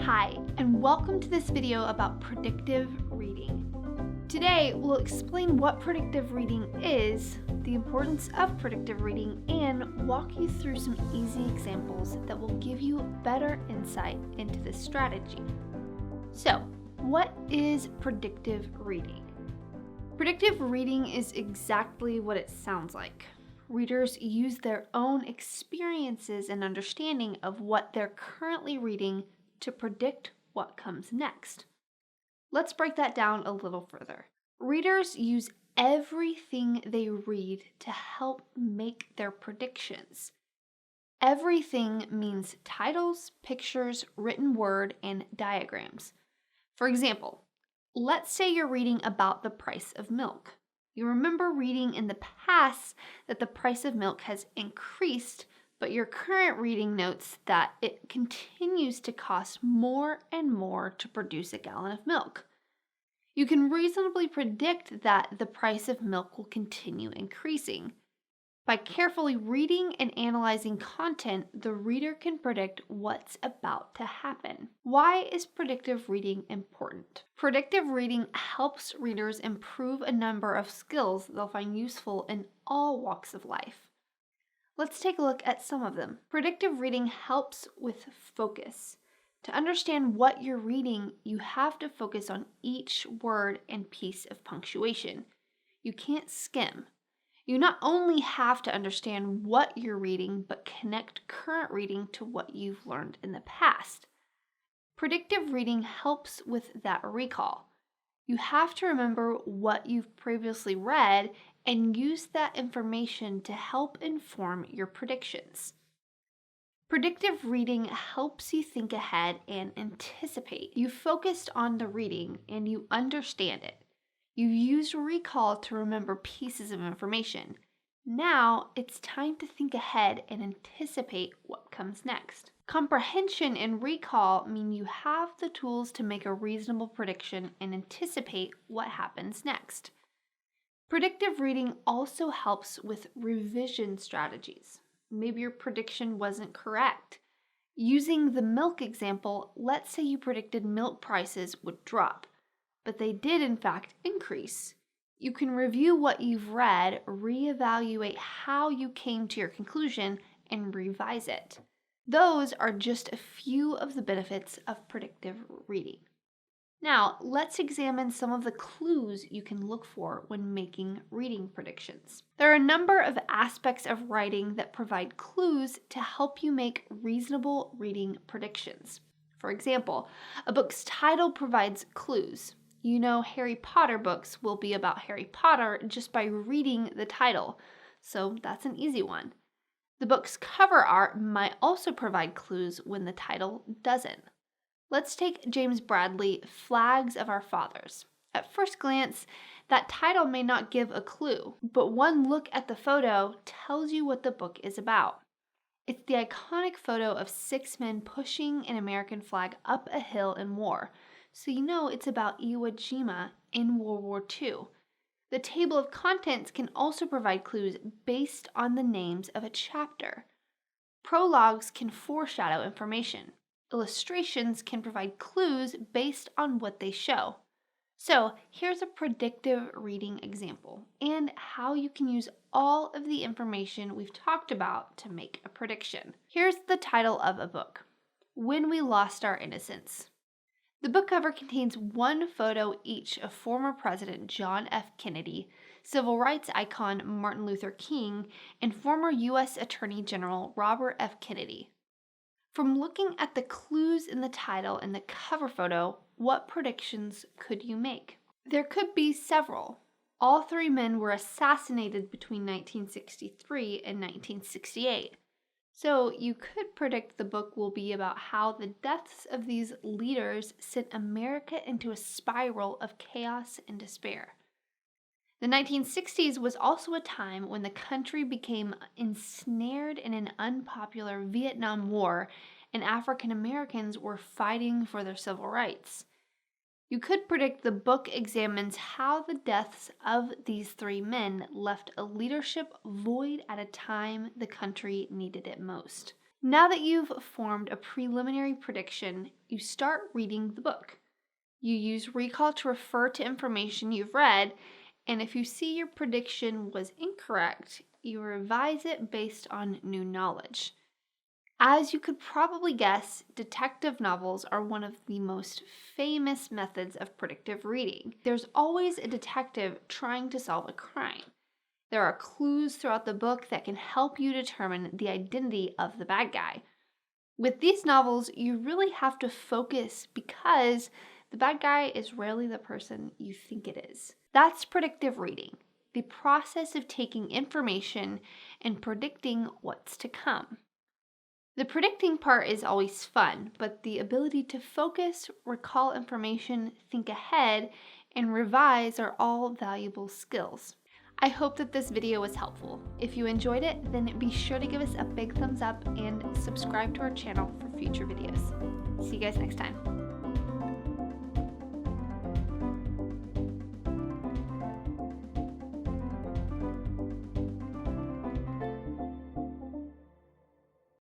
Hi, and welcome to this video about predictive reading. Today, we'll explain what predictive reading is, the importance of predictive reading, and walk you through some easy examples that will give you better insight into this strategy. So, what is predictive reading? Predictive reading is exactly what it sounds like. Readers use their own experiences and understanding of what they're currently reading to predict what comes next. Let's break that down a little further. Readers use everything they read to help make their predictions. Everything means titles, pictures, written word, and diagrams. For example, let's say you're reading about the price of milk. You remember reading in the past that the price of milk has increased, but your current reading notes that it continues to cost more and more to produce a gallon of milk. You can reasonably predict that the price of milk will continue increasing. By carefully reading and analyzing content, the reader can predict what's about to happen. Why is predictive reading important? Predictive reading helps readers improve a number of skills they'll find useful in all walks of life. Let's take a look at some of them. Predictive reading helps with focus. To understand what you're reading, you have to focus on each word and piece of punctuation. You can't skim. You not only have to understand what you're reading, but connect current reading to what you've learned in the past. Predictive reading helps with that recall. You have to remember what you've previously read and use that information to help inform your predictions. Predictive reading helps you think ahead and anticipate. You focused on the reading and you understand it. You used recall to remember pieces of information. Now it's time to think ahead and anticipate what comes next. Comprehension and recall mean you have the tools to make a reasonable prediction and anticipate what happens next. Predictive reading also helps with revision strategies. Maybe your prediction wasn't correct. Using the milk example, let's say you predicted milk prices would drop, but they did in fact increase. You can review what you've read, reevaluate how you came to your conclusion, and revise it. Those are just a few of the benefits of predictive reading. Now, let's examine some of the clues you can look for when making reading predictions. There are a number of aspects of writing that provide clues to help you make reasonable reading predictions. For example, a book's title provides clues. You know Harry Potter books will be about Harry Potter just by reading the title, so that's an easy one. The book's cover art might also provide clues when the title doesn't. Let's take James Bradley, Flags of Our Fathers. At first glance, that title may not give a clue, but one look at the photo tells you what the book is about. It's the iconic photo of 6 men pushing an American flag up a hill in war, so you know it's about Iwo Jima in World War II. The table of contents can also provide clues based on the names of a chapter. Prologues can foreshadow information. Illustrations can provide clues based on what they show. So here's a predictive reading example and how you can use all of the information we've talked about to make a prediction. Here's the title of a book, When We Lost Our Innocence. The book cover contains one photo each of former President John F. Kennedy, civil rights icon Martin Luther King, and former U.S. Attorney General Robert F. Kennedy. From looking at the clues in the title and the cover photo, what predictions could you make? There could be several. All 3 men were assassinated between 1963 and 1968. So you could predict the book will be about how the deaths of these leaders sent America into a spiral of chaos and despair. The 1960s was also a time when the country became ensnared in an unpopular Vietnam War and African Americans were fighting for their civil rights. You could predict the book examines how the deaths of these 3 men left a leadership void at a time the country needed it most. Now that you've formed a preliminary prediction, you start reading the book. You use recall to refer to information you've read, and if you see your prediction was incorrect, you revise it based on new knowledge. As you could probably guess, detective novels are one of the most famous methods of predictive reading. There's always a detective trying to solve a crime. There are clues throughout the book that can help you determine the identity of the bad guy. With these novels, you really have to focus because the bad guy is rarely the person you think it is. That's predictive reading, the process of taking information and predicting what's to come. The predicting part is always fun, but the ability to focus, recall information, think ahead, and revise are all valuable skills. I hope that this video was helpful. If you enjoyed it, then be sure to give us a big thumbs up and subscribe to our channel for future videos. See you guys next time.